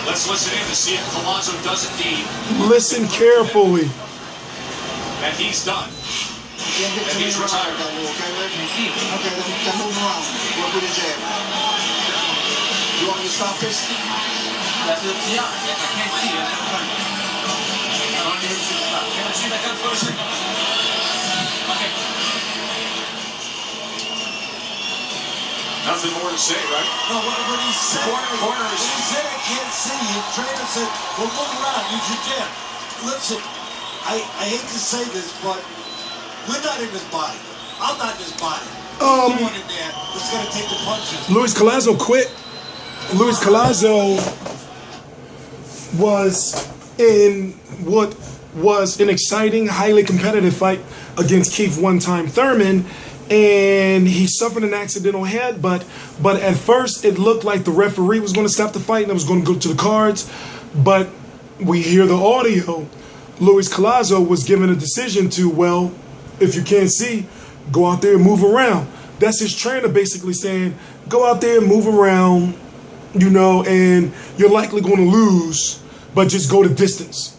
Let's listen in to see if Collazo does indeed. Listen carefully. That he's done. That he's retired. Okay, then move around. Work with the jab. You want me to stop this? Yes, I can't see it. I don't even see the stop. Can I see that gun for a second? Okay. Nothing more to say, right? No, what he said. Corner is. He said I can't see you. Trainer said, well, move around. Use your jab. Listen, I hate to say this, but we're not in this body. I'm not in this body. Someone in there that's going to take the punches. Luis Collazo quit. Luis Collazo was in what was an exciting, highly competitive fight against Keith one-time Thurman, and he suffered an accidental headbutt. But at first, it looked like the referee was going to stop the fight and it was going to go to the cards. But we hear the audio. Luis Collazo was given a decision to, well, if you can't see, go out there and move around. That's his trainer basically saying, go out there and move around, you know, and you're likely going to lose, but just go the distance.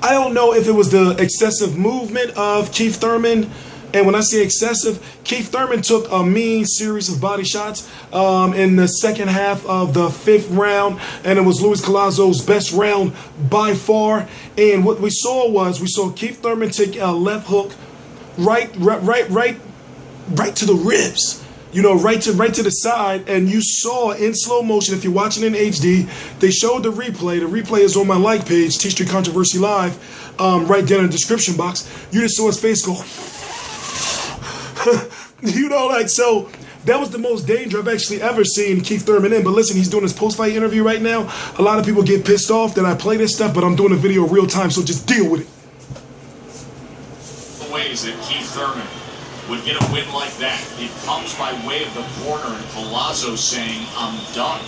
I don't know if it was the excessive movement of Keith Thurman. And when I say excessive, Keith Thurman took a mean series of body shots in the second half of the 5th round, and it was Luis Collazo's best round by far. And what we saw Keith Thurman take a left hook right to the ribs, you know, right to the side, and you saw in slow motion. If you're watching in HD, they showed the replay. The replay is on my like page, T Street Controversy Live, right there in the description box. You just saw his face go. You know, like, so that was the most danger I've actually ever seen Keith Thurman in. But listen, he's doing his post-fight interview right now. A lot of people get pissed off that I play this stuff, but I'm doing a video real time, so just deal with it. The ways that Keith Thurman would get a win like that. It comes by way of the corner, and Collazo saying, I'm done.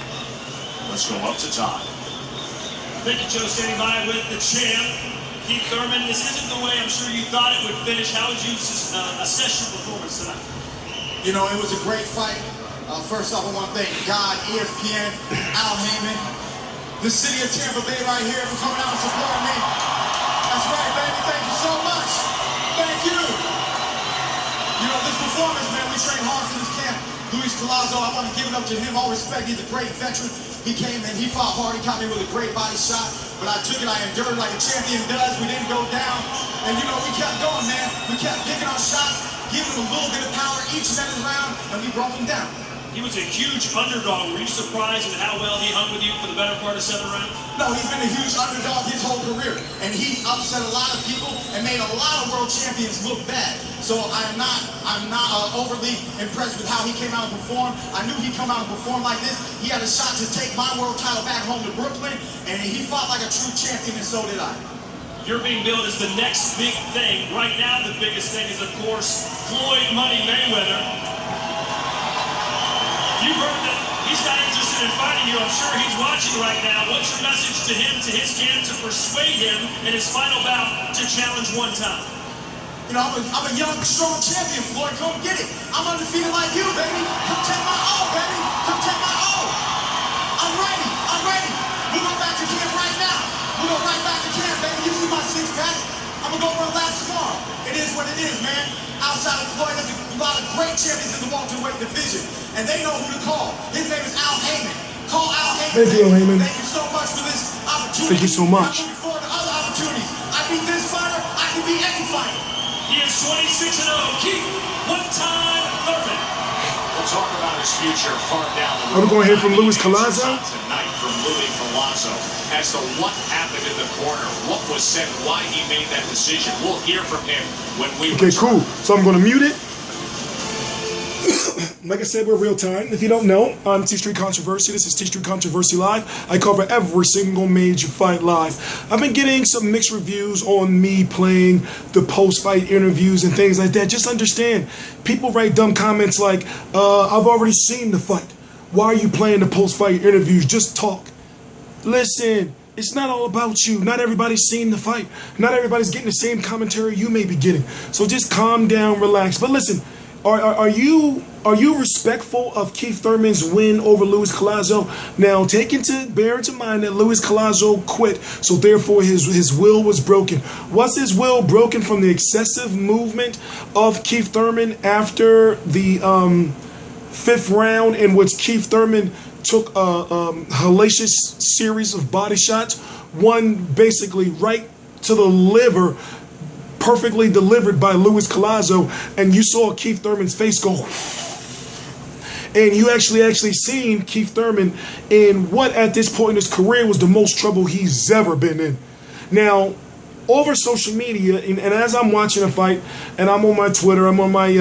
Let's go up to Todd. Thank you, Joe, standing by with the champ. Keith Thurman, this isn't the way I'm sure you thought it would finish. How would you assess your performance tonight? You know, it was a great fight. First off, I want to thank God, ESPN, Al Heyman, the city of Tampa Bay right here for coming out and supporting me. That's right, baby. Thank you so much. Thank you. You know, this performance, man, we trained hard for this camp. Luis Collazo, I want to give it up to him. All respect. He's a great veteran. He came in, he fought hard. He caught me with a great body shot. But I took it, I endured like a champion does. We didn't go down. And, you know, we kept going, man. We kept picking our shots, giving him a little bit of power each and every round, and we broke him down. He was a huge underdog. Were you surprised at how well he hung with you for the better part of 7 rounds? No, he's been a huge underdog his whole career. And he upset a lot of people and made a lot of world champions look bad. So I'm not overly impressed with how he came out and performed. I knew he'd come out and perform like this. He had a shot to take my world title back home to Brooklyn, and he fought like a true champion, and so did I. You're being billed as the next big thing. Right now, the biggest thing is, of course, Floyd Money Mayweather. You've heard that he's not interested in fighting you. I'm sure he's watching right now. What's your message to him, to his camp, to persuade him in his final bout to challenge one time? You know, I'm a young, strong champion, Floyd. Come get it. I'm undefeated like you, baby. Come take my O, baby. Come take my O. I'm ready. I'm ready. We'll go back to camp right now. We'll go right back to camp, baby. You see my six-pack? I'm going to go relax tomorrow. It is what it is, man. Outside of Floyd, there's a lot of great champions in the welterweight division, and they know who to call. His name is Al Heyman. Call Al Heyman. Thank you, Al Heyman. Thank you so much for this opportunity. Thank you so much. I'm looking forward to other opportunities. I beat this fighter. I can beat any fighter. He is 26-0. Keith one-time Thurman. We'll talk about his future far down the road. Are we going to hear from Luis Collazo? Tonight from Luis Collazo as to what happened in the corner, what was said, why he made that decision. We'll hear from him when we Okay, return. cool. So I'm going to mute it. Like I said, we're real time. If you don't know, I'm T Street Controversy. This is T Street Controversy Live. I cover every single major fight live. I've been getting some mixed reviews on me playing the post-fight interviews and things like that. Just understand, people write dumb comments like, I've already seen the fight. Why are you playing the post-fight interviews? Just talk. Listen, it's not all about you. Not everybody's seen the fight. Not everybody's getting the same commentary you may be getting. So just calm down, relax. But listen, are you Are you respectful of Keith Thurman's win over Luis Collazo? Now, bear into mind that Luis Collazo quit, so therefore his will was broken. Was his will broken from the excessive movement of Keith Thurman after the 5th round, in which Keith Thurman took a hellacious series of body shots, one basically right to the liver, perfectly delivered by Luis Collazo, and you saw Keith Thurman's face go. And you actually seen Keith Thurman in what at this point in his career was the most trouble he's ever been in. Now, over social media, and as I'm watching a fight, and I'm on my Twitter, I'm on my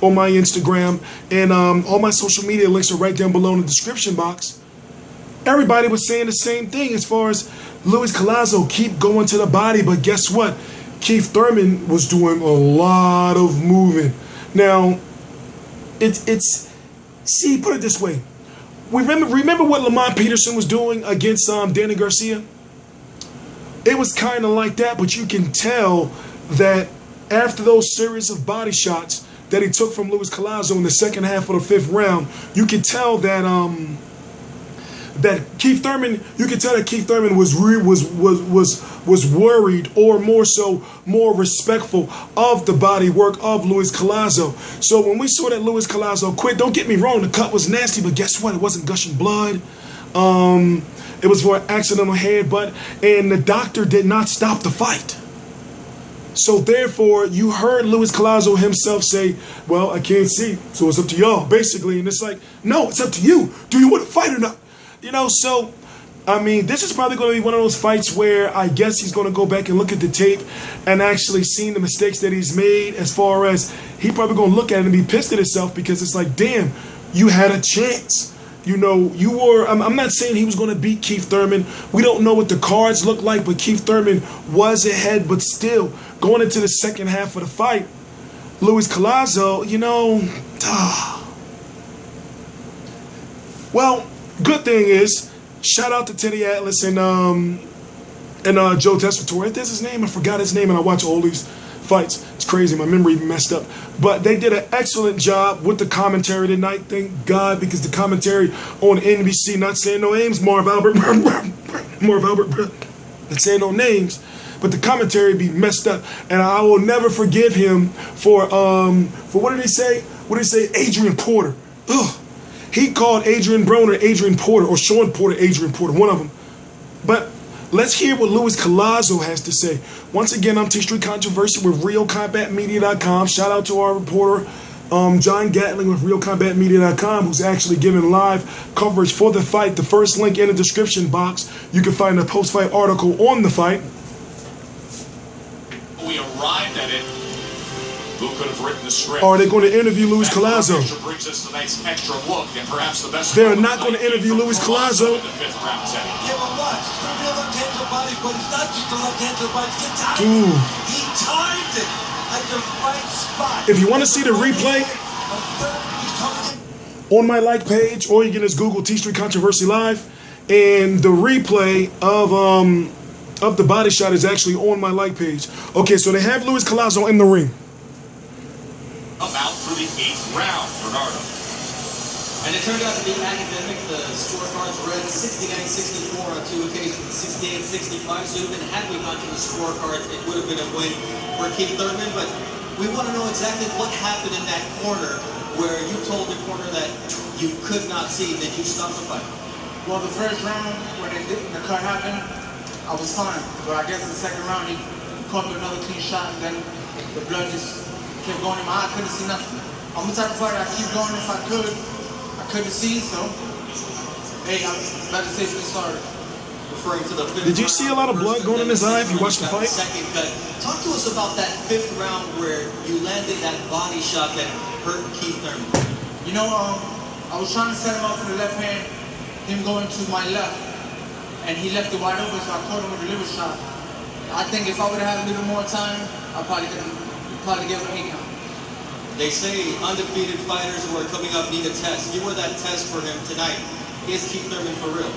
Instagram, and all my social media links are right down below in the description box. Everybody was saying the same thing as far as Luis Collazo keep going to the body, but guess what? Keith Thurman was doing a lot of moving. Now, see, put it this way. Remember what Lamont Peterson was doing against Danny Garcia? It was kind of like that, but you can tell that after those series of body shots that he took from Luis Collazo in the second half of the 5th round, you could tell that Keith Thurman was worried, or more respectful of the body work of Luis Collazo. So when we saw that Luis Collazo quit, don't get me wrong, the cut was nasty, but guess what? It wasn't gushing blood. It was for an accidental headbutt, and the doctor did not stop the fight. So therefore, you heard Luis Collazo himself say, well, I can't see, so it's up to y'all, basically. And it's like, no, it's up to you. Do you want to fight or not? You know, so, I mean, this is probably going to be one of those fights where I guess he's going to go back and look at the tape and actually see the mistakes that he's made, as far as he probably going to look at it and be pissed at himself, because it's like, damn, you had a chance. You know, you were, I'm not saying he was going to beat Keith Thurman. We don't know what the cards look like, but Keith Thurman was ahead, but still, going into the second half of the fight, Luis Collazo, you know, well, good thing is, shout out to Teddy Atlas and Joe Tessitore. That's his name. I forgot his name, and I watch all these fights. It's crazy. My memory messed up. But they did an excellent job with the commentary tonight. Thank God, because the commentary on NBC, not saying no names, Marv Albert, not saying no names, but the commentary be messed up, and I will never forgive him for what did he say? What did he say? Adrian Porter. Ugh. He called Adrian Broner Adrian Porter, or Sean Porter Adrian Porter, one of them. But let's hear what Luis Collazo has to say. Once again, I'm T-Street Controversy with RealCombatMedia.com. Shout out to our reporter, John Gatling with RealCombatMedia.com, who's actually giving live coverage for the fight. The first link in the description box. You can find a post-fight article on the fight. We arrived at it. Who could have written the script? Are they going to interview Luis Collazo? Brings us tonight's extra look, and perhaps the best. They're not going to interview Luis Collazo. Yeah, but watch. It's going to be a left-hand to the body, but it's not just a left-hand to the body. It's the timing. He timed it at the right spot. If you want to see the replay on my like page, all you can is Google T-Street Controversy Live, and the replay of the body shot is actually on my like page. Okay, so they have Luis Collazo in the ring. About for the 8th round, Bernardo. And it turned out to be academic. The scorecards read 69-64 on 2 occasions, 68-65. So even had we gone to the scorecards, it would have been a win for Keith Thurman. But we want to know exactly what happened in that corner where you told the corner that you could not see. Did you stop the fight? Well, the first round, when the cut happened, I was fine. But I guess the second round, he caught me another clean shot, and then the blood just kept going in my eye. I couldn't see nothing. I'm the type of fighter, I keep going if I could. I couldn't see, so hey, I'm better safe than sorry. Referring to the 5th Did you see a lot of blood going in his eye if you watched the fight? Second cut. Talk to us about that 5th round where you landed that body shot that hurt Keith Thurman. You know, I was trying to set him up for the left hand, him going to my left, and he left it wide open, so I caught him with a liver shot. I think if I would have had a little more time, I probably give him an 8 count. They say undefeated fighters who are coming up need a test. You were that test for him tonight. Is Keith Thurman for real?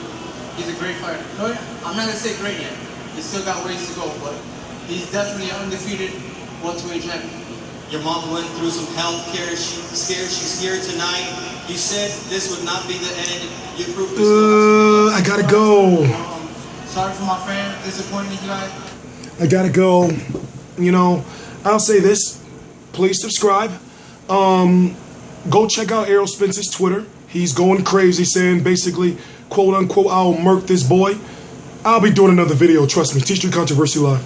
He's a great fighter. No, I'm not going to say great yet. He's still got ways to go, but he's definitely an undefeated welterweight champion. Your mom went through some health care. She's here tonight. You said this would not be the end. You proved this. I gotta go. Sorry for my fans, disappointing you guys. I gotta go. You know, I'll say this. Please subscribe. Go check out Errol Spence's Twitter. He's going crazy, saying basically, quote unquote, I'll murk this boy. I'll be doing another video, trust me. T Street Controversy Live.